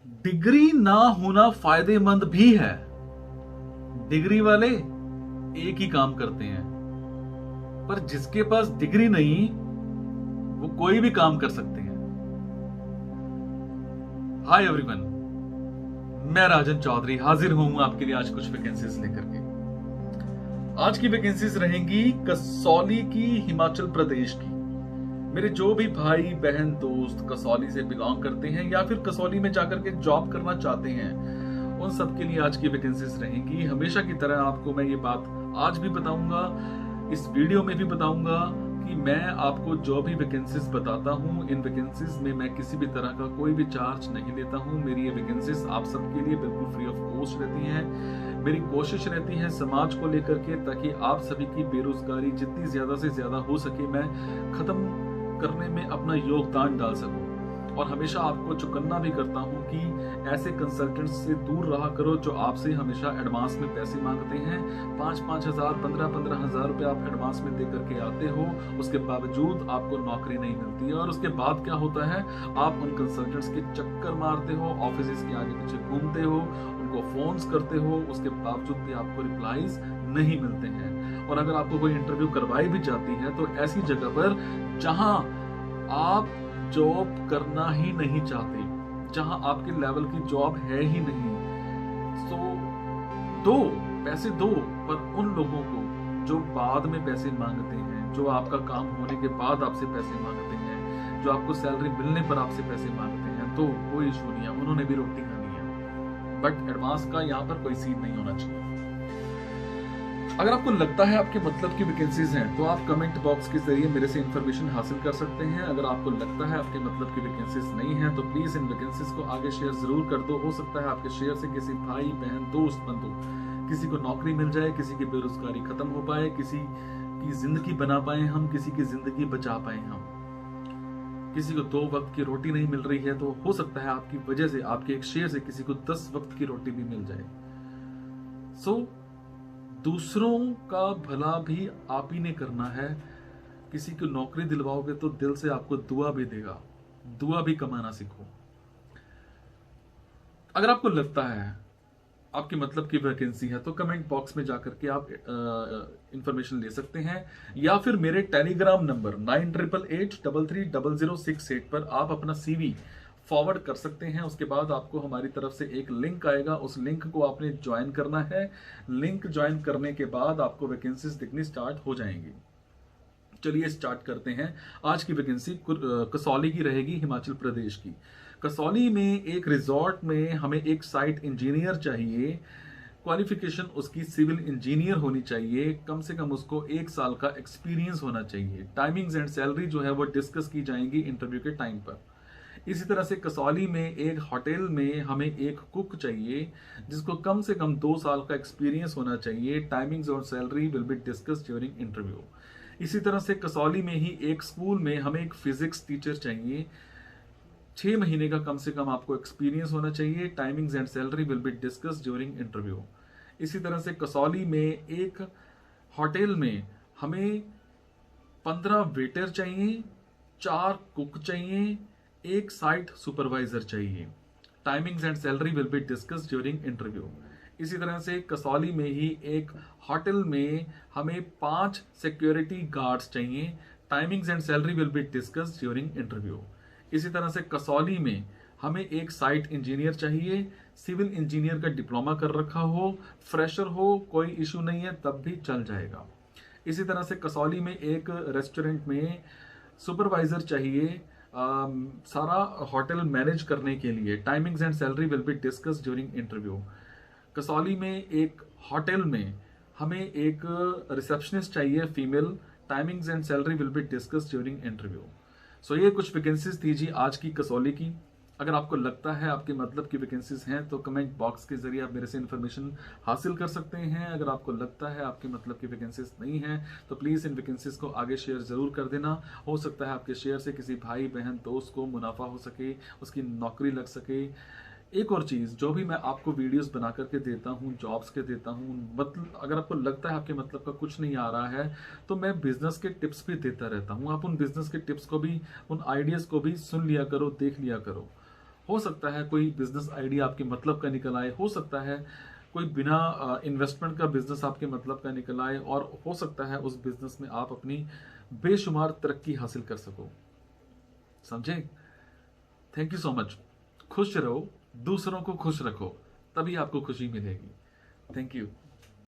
Degree ना होना फायदेमंद भी है। डिग्री वाले एक ही काम करते हैं, पर जिसके पास डिग्री नहीं वो कोई भी काम कर सकते हैं। हाय एवरीवन, मैं राजन चौधरी हाजिर हूं आपके लिए आज कुछ वैकेंसीज लेकर के। आज की वैकेंसीज रहेंगी कसौली की, हिमाचल प्रदेश की। मेरे जो भी भाई बहन दोस्त कसौली से बिलोंग करते हैं या फिर कसौली में जाकर के जॉब करना चाहते हैं, उन सब के लिए आज की वैकेंसीज रहेंगी। हमेशा की तरह आपको मैं ये बात आज भी बताऊंगा, इस वीडियो में भी बताऊंगा कि मैं आपको जो भी वैकेंसीज बताता हूं, इन वैकेंसीज में मैं किसी भी तरह का कोई भी चार्ज नहीं लेता हूं। मेरी ये वैकेंसीज आप सबके लिए बिल्कुल फ्री ऑफ कॉस्ट रहती हैं। मेरी कोशिश रहती है समाज को लेकर के, ताकि आप सभी की बेरोजगारी जितनी ज्यादा से ज्यादा हो सके मैं खत्म करने में अपना योगदान डाल सकूं। और हमेशा आपको चौकन्ना भी करता हूं कि ऐसे कंसल्टेंट्स से दूर रहा करो जो आपसे हमेशा एडवांस में पैसे मांगते हैं। 5-5 हजार, 15-15 हजार रुपए आप एडवांस में दे करके आते हो, उसके बावजूद आपको नौकरी नहीं मिलती है। और उसके बाद क्या होता है, आप उन कंसल्टेंट्स के चक्कर मारते हो, ऑफिस के आगे पीछे घूमते हो, उनको फोन्स करते हो, उसके बावजूद भी आपको रिप्लाईज नहीं मिलते हैं। और अगर आपको कोई इंटरव्यू करवाई भी जाती है तो ऐसी जगह पर जहां आप जॉब करना ही नहीं चाहते, जहां आपके लेवल की जॉब है ही नहीं, तो दो पैसे दो, पर उन लोगों को जो बाद में पैसे मांगते हैं, जो आपका काम होने के बाद आपसे पैसे मांगते हैं, जो आपको सैलरी मिलने पर आपसे पैसे मांगते हैं, तो कोई इशू नहीं है, उन्होंने भी रोटी खानी है। बट एडवांस का यहाँ पर कोई सीन नहीं होना चाहिए। अगर आपको लगता है आपके मतलब की वैकेंसीज हैं तो आप कमेंट बॉक्स के जरिए मेरे से इंफॉर्मेशन हासिल कर सकते हैं। अगर आपको लगता है आपके मतलब की वैकेंसीज नहीं है तो प्लीज इन वैकेंसीज को आगे शेयर जरूर कर दो। हो सकता है आपके शेयर से किसी भाई बहन दोस्त बंधु किसी को नौकरी मिल जाए, किसी की बेरोजगारी खत्म हो पाए, किसी की जिंदगी बना पाए हम, किसी की जिंदगी बचा पाए हम। किसी को 2 वक्त की रोटी नहीं मिल रही है तो हो सकता है आपकी वजह से, आपके एक शेयर से किसी को 10 वक्त की रोटी भी मिल जाए। सो दूसरों का भला भी आप ही ने करना है। किसी को नौकरी दिलवाओगे तो दिल से आपको दुआ भी देगा, दुआ भी कमाना सीखो। अगर आपको लगता है आपके मतलब की वैकेंसी है तो कमेंट बॉक्स में जाकर के आप इंफॉर्मेशन ले सकते हैं, या फिर मेरे टेलीग्राम नंबर 9888330068 पर आप अपना CV फॉरवर्ड कर सकते हैं। उसके बाद आपको हमारी तरफ से एक लिंक आएगा, उस लिंक को आपने ज्वाइन करना है। लिंक ज्वाइन करने के बाद आपको वैकेंसीज दिखनी स्टार्ट हो जाएंगी। चलिए स्टार्ट करते हैं। आज की वैकेंसी कसौली की रहेगी, हिमाचल प्रदेश की। कसौली में एक रिजॉर्ट में हमें एक साइट इंजीनियर चाहिए। क्वालिफिकेशन उसकी सिविल इंजीनियर होनी चाहिए, कम से कम उसको 1 साल का एक्सपीरियंस होना चाहिए। टाइमिंग्स एंड सैलरी जो है वो डिस्कस की जाएंगी इंटरव्यू के टाइम पर। इसी तरह से कसौली में एक होटल में हमें एक कुक चाहिए जिसको कम से कम 2 साल का एक्सपीरियंस होना चाहिए। टाइमिंग्स और salary will be discuss during interview. इसी तरह से कसौली में ही एक स्कूल में हमें एक फिजिक्स टीचर चाहिए। 6 महीने का कम से कम आपको एक्सपीरियंस होना चाहिए। Timings and salary will be discuss during interview. इसी तरह से कसौली में एक होटल में हमें 15 वेटर चाहिए, 4 कुक चाहिए, 1 साइट सुपरवाइजर चाहिए। Timings and salary will be discuss during interview. इसी तरह से कसौली में ही एक होटल में हमें 5 सिक्योरिटी गार्ड्स चाहिए। Timings and salary will be discuss during interview. इसी तरह से कसौली में हमें एक साइट इंजीनियर चाहिए। सिविल इंजीनियर का डिप्लोमा कर रखा हो, फ्रेशर हो, कोई इशू नहीं है, तब भी चल जाएगा। इसी तरह से कसौली में एक रेस्टोरेंट में सुपरवाइजर चाहिए, सारा होटल मैनेज करने के लिए। Timings and salary will be discuss during interview. Kasauli में एक होटल में हमें एक रिसेप्शनिस्ट चाहिए female. Timings and salary will be discuss during interview. So ये कुछ वैकेंसीज थी जी आज की कसौली की। अगर आपको लगता है आपके मतलब की वैकेंसीज हैं तो कमेंट बॉक्स के जरिए आप मेरे से इन्फॉर्मेशन हासिल कर सकते हैं। अगर आपको लगता है आपके मतलब की वैकेंसीज नहीं है तो प्लीज़ इन वैकेंसीज को आगे शेयर जरूर कर देना। हो सकता है आपके शेयर से किसी भाई बहन दोस्त को मुनाफा हो सके, उसकी नौकरी लग सके। एक और चीज़, जो भी मैं आपको वीडियोस बना करके देता हूँ, जॉब्स के देता हूँ, मतलब अगर आपको लगता है आपके मतलब का कुछ नहीं आ रहा है तो मैं बिजनेस के टिप्स भी देता रहता हूँ। आप उन बिजनेस के टिप्स को भी, उन आइडियाज़ को भी सुन लिया करो, देख लिया करो। हो सकता है कोई बिजनेस आइडिया आपके मतलब का निकल आए, हो सकता है कोई बिना इन्वेस्टमेंट का बिजनेस आपके मतलब का निकल आए, और हो सकता है उस बिजनेस में आप अपनी बेशुमार तरक्की हासिल कर सको। समझे? Thank you so much. खुश रहो, दूसरों को खुश रखो, तभी आपको खुशी मिलेगी। Thank you.